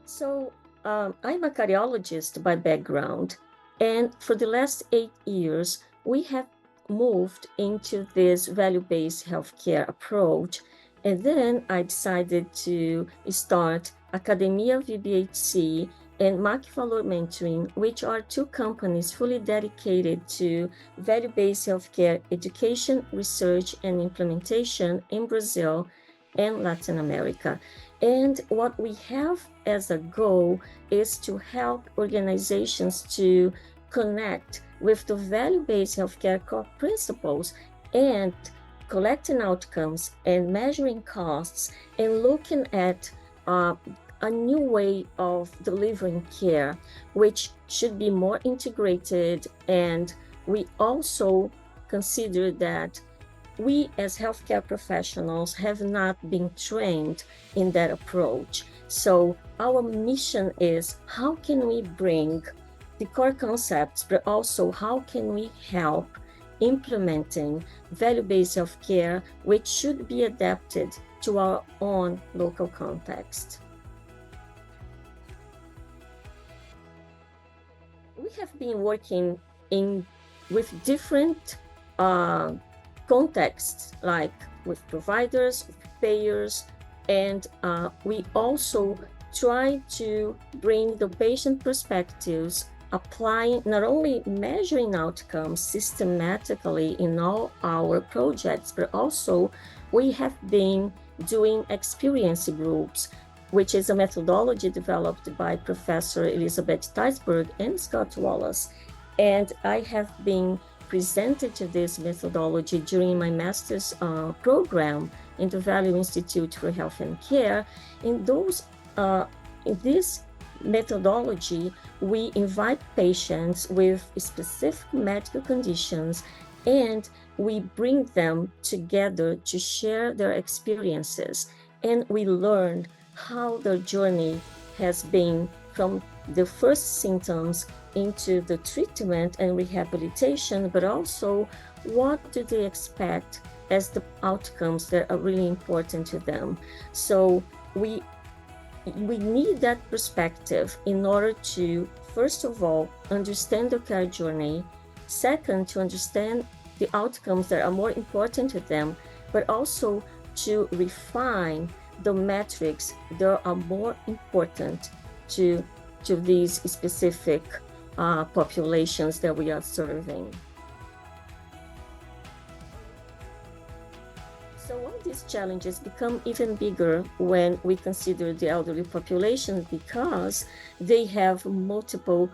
So, I'm a cardiologist by background, and for the last 8 years, we have moved into this value-based healthcare approach. And then I decided to start Academia VBHC and Macvalor Mentoring, which are two companies fully dedicated to value-based healthcare education, research, and implementation in Brazil and Latin America. And what we have as a goal is to help organizations to connect with the value-based healthcare core principles and collecting outcomes and measuring costs and looking at a new way of delivering care, which should be more integrated. And we also consider that we as healthcare professionals have not been trained in that approach. So our mission is how can we bring the core concepts, but also how can we help implementing value-based healthcare, which should be adapted to our own local context. We have been working with different contexts, like with providers, with payers, and we also try to bring the patient perspectives, applying not only measuring outcomes systematically in all our projects, but also we have been doing experience groups, which is a methodology developed by Professor Elizabeth Teisberg and Scott Wallace. And I have been presented to this methodology during my master's program in the Value Institute for Health and Care. In this methodology, we invite patients with specific medical conditions and we bring them together to share their experiences. And we learn how their journey has been from the first symptoms into the treatment and rehabilitation, but also what do they expect as the outcomes that are really important to them. So we need that perspective in order to, first of all, understand the care journey, second, to understand the outcomes that are more important to them, but also to refine the metrics that are more important to these specific populations that we are serving. So all these challenges become even bigger when we consider the elderly population because they have multiple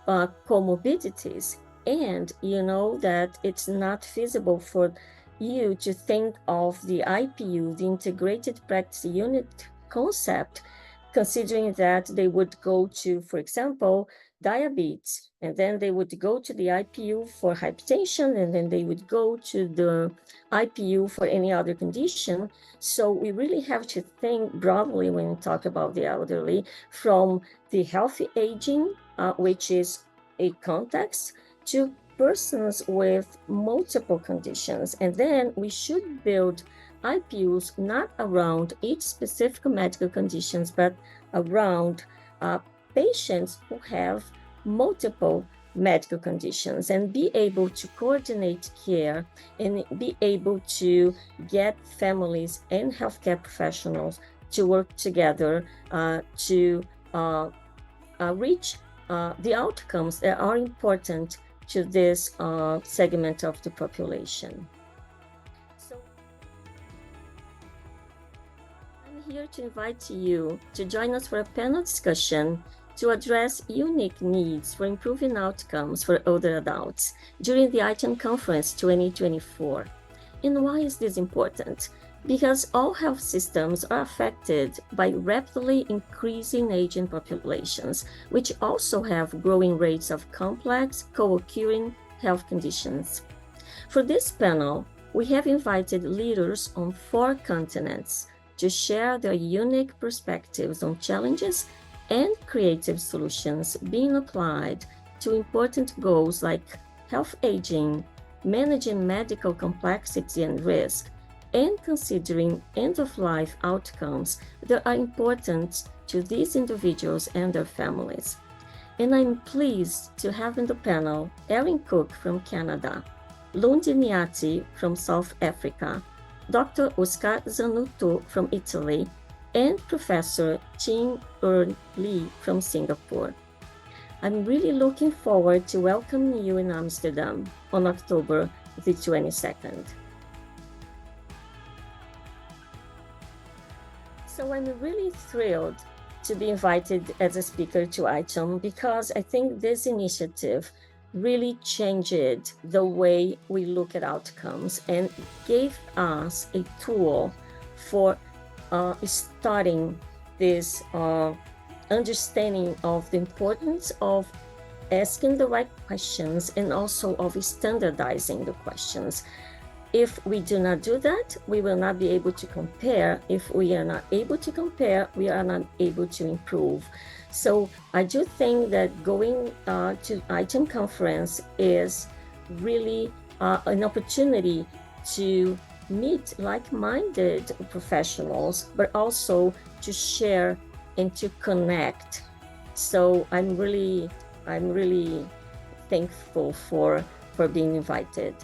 comorbidities. And you know that it's not feasible for you to think of the IPU, the Integrated Practice Unit concept, considering that they would go to, for example, diabetes, and then they would go to the IPU for hypertension, and then they would go to the IPU for any other condition. So we really have to think broadly when we talk about the elderly, from the healthy aging, which is a context, to persons with multiple conditions. And then we should build IPUs not around each specific medical conditions, but around patients who have multiple medical conditions, and be able to coordinate care and be able to get families and healthcare professionals to work together to reach the outcomes that are important to this segment of the population. So I'm here to invite you to join us for a panel discussion to address unique needs for improving outcomes for older adults during the ITEM Conference 2024. And why is this important? Because all health systems are affected by rapidly increasing aging populations, which also have growing rates of complex, co-occurring health conditions. For this panel, we have invited leaders on 4 continents to share their unique perspectives on challenges and creative solutions being applied to important goals like health aging, managing medical complexity and risk, and considering end-of-life outcomes that are important to these individuals and their families. And I'm pleased to have in the panel Erin Cook from Canada, Lundi Niati from South Africa, Dr. Oscar Zanotto from Italy, and Professor Chin Earn Lee from Singapore. I'm really looking forward to welcoming you in Amsterdam on October the 22nd. So I'm really thrilled to be invited as a speaker to ITEM because I think this initiative really changed the way we look at outcomes and gave us a tool for starting this understanding of the importance of asking the right questions and also of standardizing the questions. If we do not do that, we will not be able to compare. If we are not able to compare, we are not able to improve. So I do think that going to ITEM conference is really an opportunity to meet like-minded professionals, but also to share and to connect. So I'm really thankful for being invited.